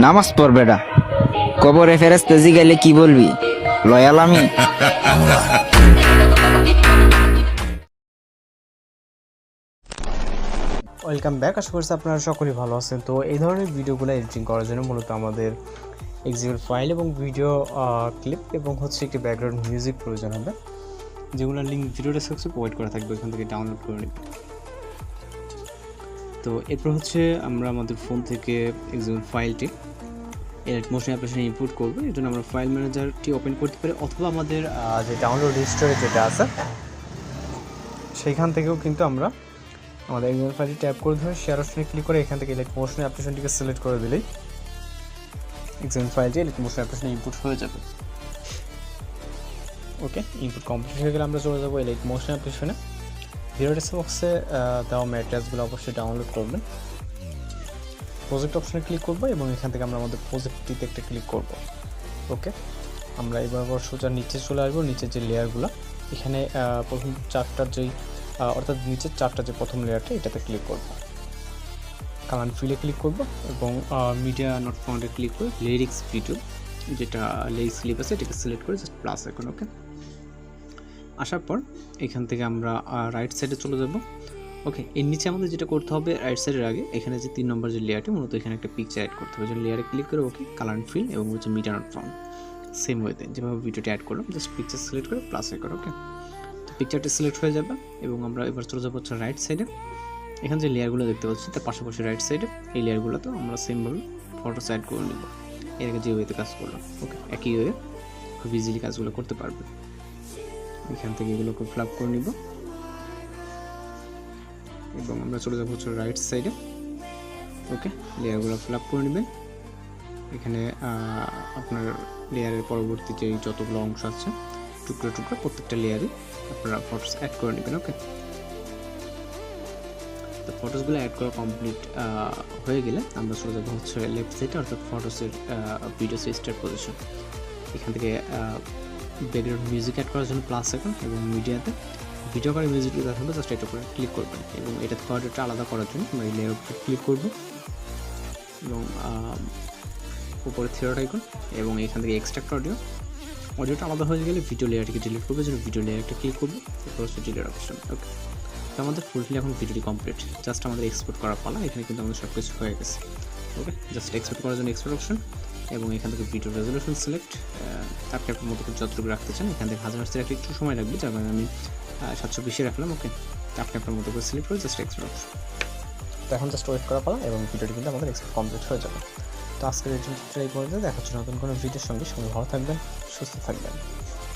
নামাজ পড়বে না, কবরে ফেরেশতা জিগাইলে কি বলবি? লয়াল আমি। Welcome back. আশা করছি আপনারা সকলেই ভালো আছেন। তো এই ধরনের ভিডিওগুলো এডিটিং করার জন্য মূলত আমাদের এক্সেল ফাইল এবং ভিডিও ক্লিপ এবং হচ্ছে একটি ব্যাকগ্রাউন্ড মিউজিক প্রয়োজন হবে, যেগুলোর লিঙ্ক ভিডিও ডেসক্রিপশনে প্রোভাইড করা থাকবে, ওখান থেকে ডাউনলোড করে নেবেন। তো এরপর হচ্ছে আমরা আমাদের ফোন থেকে এক্সেল ফাইলটি এডিট মোশন অ্যাপ্লিকেশনে ইনপুট করব। এর জন্য আমরা ফাইল ম্যানেজারটি ওপেন করতে পারি, অথবা আমাদের যে ডাউনলোড হিস্টোরি যেটা আছে সেইখান থেকেও কিন্তু আমরা আমাদের এক্সেল ফাইলটি ট্যাপ করে ধরে শেয়ার অপশনে ক্লিক করে এখান থেকে এডিট মোশন অ্যাপ্লিকেশনটিকে সিলেক্ট করে দিলেই এক্সেল ফাইলটি এডিট মোশন অ্যাপ্লিকেশনে ইনপুট হয়ে যাবে। ওকে, ইনপুট কমপ্লিট হয়ে গেলে আমরা চলে যাবো এডিট মোশন অ্যাপ্লিকেশনে। ভিডিও ডেসক্রিপশনে দেওয়া ম্যাটেরিয়ালসগুলো অবশ্যই ডাউনলোড করবেন। প্রজেক্ট অপশনে ক্লিক করবো এবং এখান থেকে আমরা আমাদের প্রজেক্টটিতে একটা ক্লিক করব। ওকে, আমরা এবার সোজা নিচে চলে আসবো। নিচের যে লেয়ারগুলো এখানে প্রথম চারটার যেই অর্থাৎ নিচের চারটা যে প্রথম লেয়ারটা এটাতে ক্লিক করব। কালার ফিলে ক্লিক করব এবং মিডিয়া নট ফাউন্ডে ক্লিক করে লিরিক্স ভিডিও, যেটা লিরিক্স ক্লিপ আছে এটাকে সিলেক্ট করে জাস্ট প্লাস এখন। ওকে, আসার পর এখান থেকে আমরা রাইট সাইডে চলে যাব। ওকে, এর নিচে আমাদের যেটা করতে হবে রাইট সাইডের আগে এখানে যে 3 নম্বর যে লেয়ারটি, মূলত এখানে একটা পিকচার অ্যাড করতে হবে। যে লেয়ারে ক্লিক করে ওকে, কালার ফিল এবং হচ্ছে মিডিয়া নট ফাউন্ড সেম ওয়েতে যেভাবে ভিডিওটি অ্যাড করলাম, জাস্ট পিকচার সিলেক্ট করে প্লাস করে। ওকে, তো পিকচারটি সিলেক্ট হয়ে যাবে এবং আমরা এবার চলে যাবো হচ্ছে রাইট সাইডে। এখানে যে লেয়ারগুলো দেখতে পাচ্ছি তার পাশাপাশি রাইট সাইডে এই লেয়ারগুলোতে আমরা সেমভাবে ফটো অ্যাড করে নেব। এর আগে যে ওয়েতে কাজ করলাম, ওকে, একই ওয়ে খুব ইজিলি কাজগুলো করতে পারবে। এখান থেকে এগুলোকে ফ্ল্যাপ করে নিব এবং আমরা চলে যাবো হচ্ছে রাইট সাইডে। ওকে, লেয়ারগুলো ফ্ল্যাপ করে নেবেন। এখানে আপনার লেয়ারের পরবর্তী যে যতগুলো অংশ আছে টুকরো টুকরো প্রত্যেকটা লেয়ারে আপনারা ফটোস অ্যাড করে নেবেন। ওকে, তো ফটোসগুলো অ্যাড করা কমপ্লিট হয়ে গেলে আমরা চলে যাবো হচ্ছে লেফট সাইডে, অর্থাৎ ফটোসের ভিডিও স্টার্ট পজিশন। এখান থেকে ব্যাকগ্রাউন্ড মিউজিক অ্যাড করার জন্য প্লাস আইকন এবং মিডিয়াতে ভিডিও করে মিউজিক দেখাবে, জাস্ট এটা করে ক্লিক করবেন এবং এটা অডিওটা আলাদা করার জন্য আমরা এই লেয়ার উপরে ক্লিক করব এবং উপরে থ্রি আইকন এবং এখান থেকে এক্সট্রাক্ট অডিওটা আলাদা হয়ে গেলে ভিডিও লেয়ারটিকে ডিলিট করবে, জন্য ভিডিও লেয়ারটা ক্লিক করবো, এরপর হচ্ছে ডিলিট অপশন। ওকে, তো আমাদের ফুলফিল এখন ভিডিওটি কমপ্লিট, জাস্ট আমাদের এক্সপোর্ট করার পালা। এখানে কিন্তু আমাদের সব কিছু হয়ে গেছে। ওকে, জাস্ট এক্সপোর্ট করার জন্য এক্সপোর্ট অপশন এবং এখান থেকে ভিডিও রেজলিউশন সিলেক্ট, আপনি আপনার মতো করে যতটুকু রাখতে চান। এখান থেকে 1000 রাখতে একটু সময় লাগবে, যার কারণে আমি 720 রাখলাম। ওকে, আপনি আপনার মতো করে সিলেক্ট করে জাস্ট এক্সপোর্ট অপশন। তো এখন জাস্ট ওয়েট করা পালা এবং ভিডিওটি কিন্তু আমাদের এক্সপোর্ট কমপ্লিট হয়ে যাবে। তো আজকের এই ভিডিওটা এই পর্যন্ত, দেখা হচ্ছে নতুন কোনো ভিডিওর সঙ্গে। ভালো থাকবেন, সুস্থ থাকবেন।